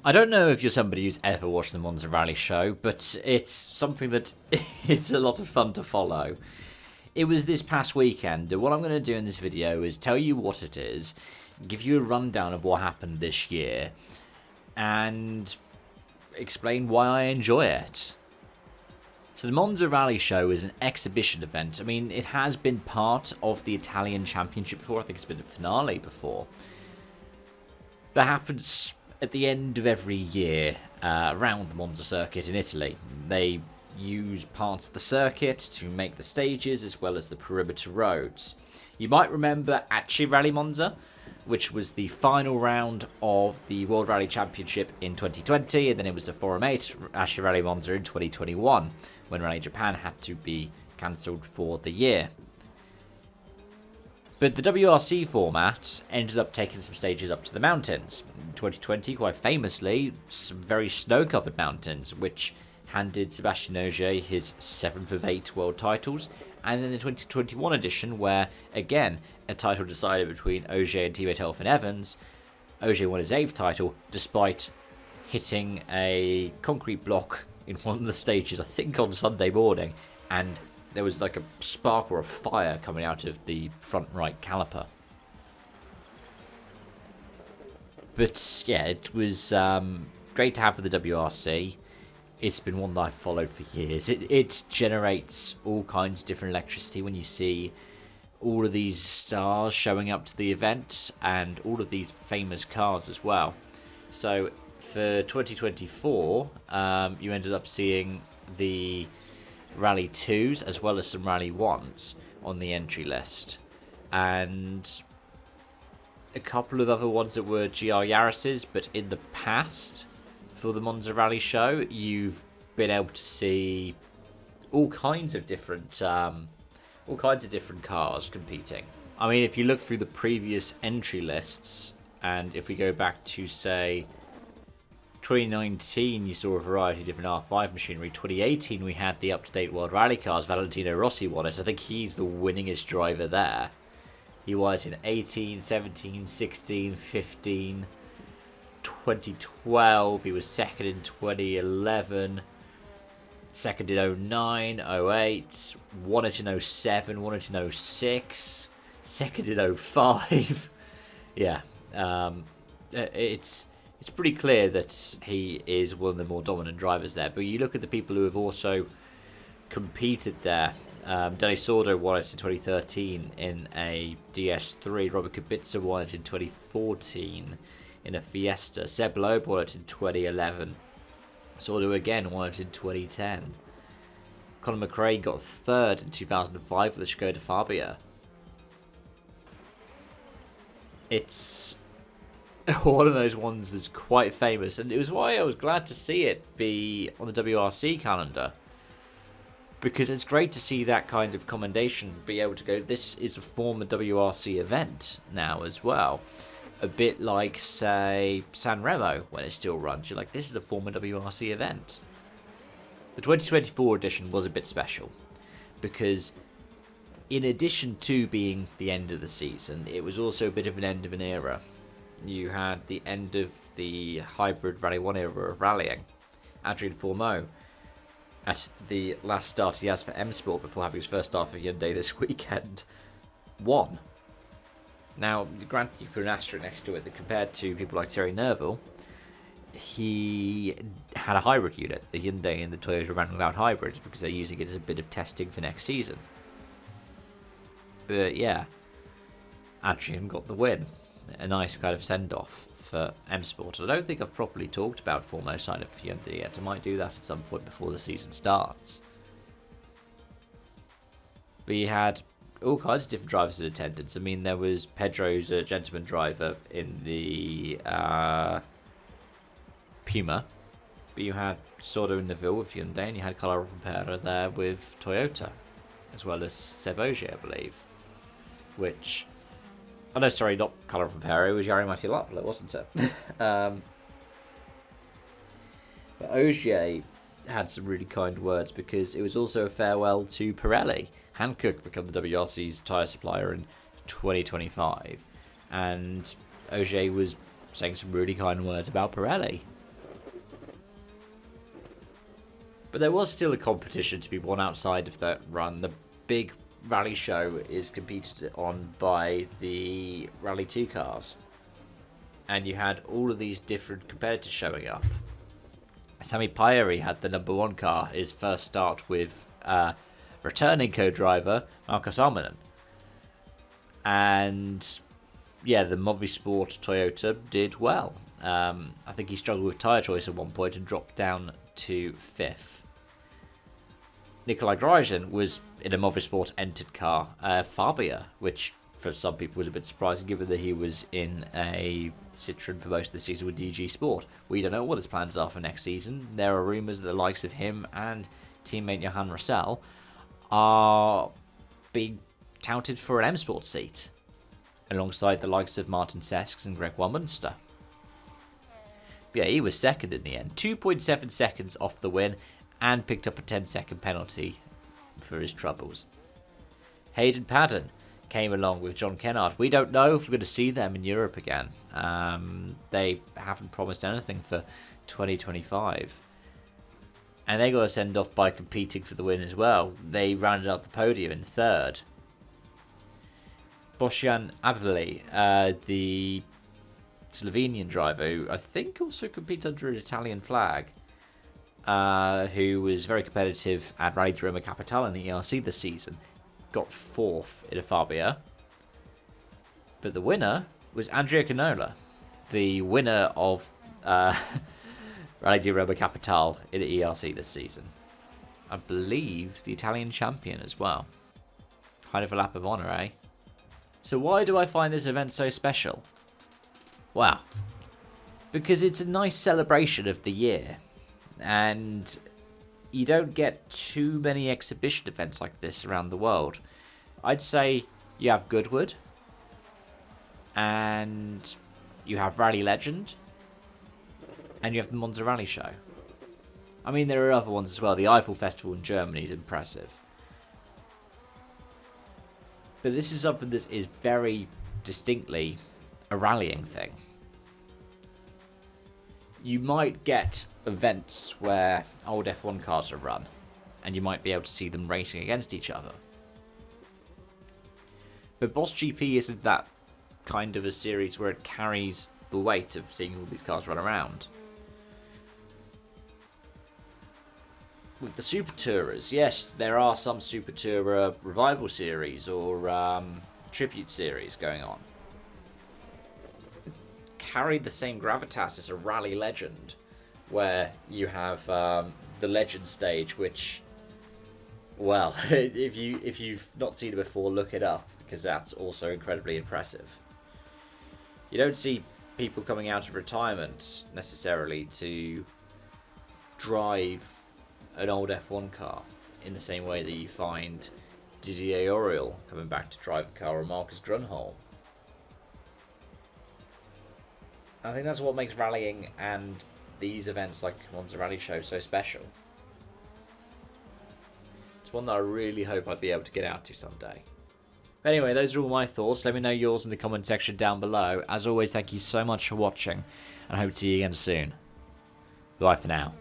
I don't know if you're somebody who's ever watched the Monza Rally show, but it's something that it's a lot of fun to follow. It was this past weekend, and what I'm going to do in this video is tell you what it is, give you a rundown of what happened this year, and explain why I enjoy it. So the Monza Rally Show is an exhibition event. I mean, it has been part of the Italian Championship before. I think it's been a finale before. That happens at the end of every year around the Monza circuit in Italy. They use parts of the circuit to make the stages as well as the perimeter roads. You might remember Acci Rally Monza, which was the final round of the World Rally Championship in 2020, and then it was the Forum 8 Acci Rally Monza in 2021, when Rally Japan had to be cancelled for the year. But the WRC format ended up taking some stages up to the mountains. In 2020, quite famously, some very snow-covered mountains, which handed Sebastian Ogier his 7th of 8 world titles. And then the 2021 edition, where, again, a title decided between Ogier and teammate Elfyn Evans, Ogier won his 8th title, despite hitting a concrete block in one of the stages, I think on Sunday morning, and there was like a spark or a fire coming out of the front right caliper. But yeah, it was great to have for the WRC. It's been one that I've followed for years. It generates all kinds of different electricity when you see all of these stars showing up to the event and all of these famous cars as well. So for 2024, you ended up seeing the Rally 2s as well as some Rally 1s on the entry list, and a couple of other ones that were GR Yaris's. But in the past, for the Monza Rally show, you've been able to see all kinds of different cars competing. I mean, if you look through the previous entry lists, and if we go back to, say, 2019, you saw a variety of different R5 machinery. 2018, we had the up-to-date World Rally cars. Valentino Rossi won it. I think he's the winningest driver there. He won it in 18, 17, 16, 15, 2012. He was second in 2011, second in 09, 08, won it in 07, won it in 06, second in 05. Yeah, it's pretty clear that he is one of the more dominant drivers there. But you look at the people who have also competed there. Danny Sordo won it in 2013 in a DS3. Robert Kubica won it in 2014 in a Fiesta. Seb Loeb won it in 2011. Sordo again won it in 2010. Conor McRae got third in 2005 with the Skoda Fabia. It's one of those ones that's quite famous, and it was why I was glad to see it be on the WRC calendar, because it's great to see that kind of commendation be able to go, this is a former WRC event now as well. A bit like, say, San Remo when it still runs. You're like, this is a former WRC event. The 2024 edition was a bit special because in addition to being the end of the season, it was also a bit of an end of an era. You had the end of the hybrid Rally 1 era of rallying. Adrien Fourmeau, at the last start he has for M Sport before having his first start for Hyundai this weekend, won. Now, granted, you put an asterisk next to it that compared to people like Thierry Neuville, he had a hybrid unit. The Hyundai and the Toyota ran without hybrids because they're using it as a bit of testing for next season. But yeah, Adrien got the win. A nice kind of send-off for M Sport. I don't think I've properly talked about Fourmeau's side of Hyundai yet. I might do that at some point before the season starts. We had all kinds of different drivers in attendance. I mean, there was Pedro's a gentleman driver in the Puma, but you had Sordo and Neuville with Hyundai, and you had Carlo Rompera there with Toyota, as well as Seb Ogier, I believe. Which, oh no, sorry, not Carlo Rompera, it was Jari Matilapolo, wasn't it? But Ogier had some really kind words because it was also a farewell to Pirelli. Hankook became the WRC's tyre supplier in 2025, and Ogier was saying some really kind words about Pirelli. But there was still a competition to be won outside of that run. The big rally show is competed on by the Rally 2 cars. And you had all of these different competitors showing up. Sami Paeri had the number 1 car, his first start with returning co-driver Marcus Arminen. And yeah, the Movisport Toyota did well. I think he struggled with tyre choice at one point and dropped down to 5th. Nikolai Grosjean was in a Movisport entered car, Fabia, which for some people was a bit surprising given that he was in a Citroen for most of the season with DG Sport. We don't know what his plans are for next season. There are rumours that the likes of him and teammate Johan Russell are being touted for an M Sport seat, alongside the likes of Martin Sesks and Greg Munster. Yeah, he was second in the end, 2.7 seconds off the win, and picked up a 10-second penalty for his troubles. Hayden Paddon came along with John Kennard. We don't know if we're going to see them in Europe again. They haven't promised anything for 2025. And they got to send off by competing for the win as well. They rounded up the podium in 3rd. Bosjan Abeli, the Slovenian driver, who I think also competes under an Italian flag, who was very competitive at Rally di Roma Capitale in the ERC this season, got 4th in a Fabia. But the winner was Andrea Canola, the winner of Rally di Roma Capitale in the ERC this season. I believe the Italian champion as well. Kind of a lap of honour, eh? So why do I find this event so special? Wow. Because it's a nice celebration of the year. And you don't get too many exhibition events like this around the world. I'd say you have Goodwood. And you have Rally Legend. And you have the Monza Rally Show. I mean, there are other ones as well. The Eiffel Festival in Germany is impressive. But this is something that is very distinctly a rallying thing. You might get events where old F1 cars are run, and you might be able to see them racing against each other. But Boss GP isn't that kind of a series where it carries the weight of seeing all these cars run around. With the Super Tourers, yes, there are some Super Tourer revival series or tribute series going on. Carry the same gravitas as a Rally Legend, where you have the Legend stage, which, well, if you've not seen it before, look it up, because that's also incredibly impressive. You don't see people coming out of retirement necessarily to drive an old F1 car in the same way that you find Didier Auriol coming back to drive a car, or Marcus Grunholm. I think that's what makes rallying and these events like Monza Rally Show so special. It's one that I really hope I'd be able to get out to someday. But anyway, those are all my thoughts. Let me know yours in the comment section down below. As always, thank you so much for watching, and I hope to see you again soon. Bye for now.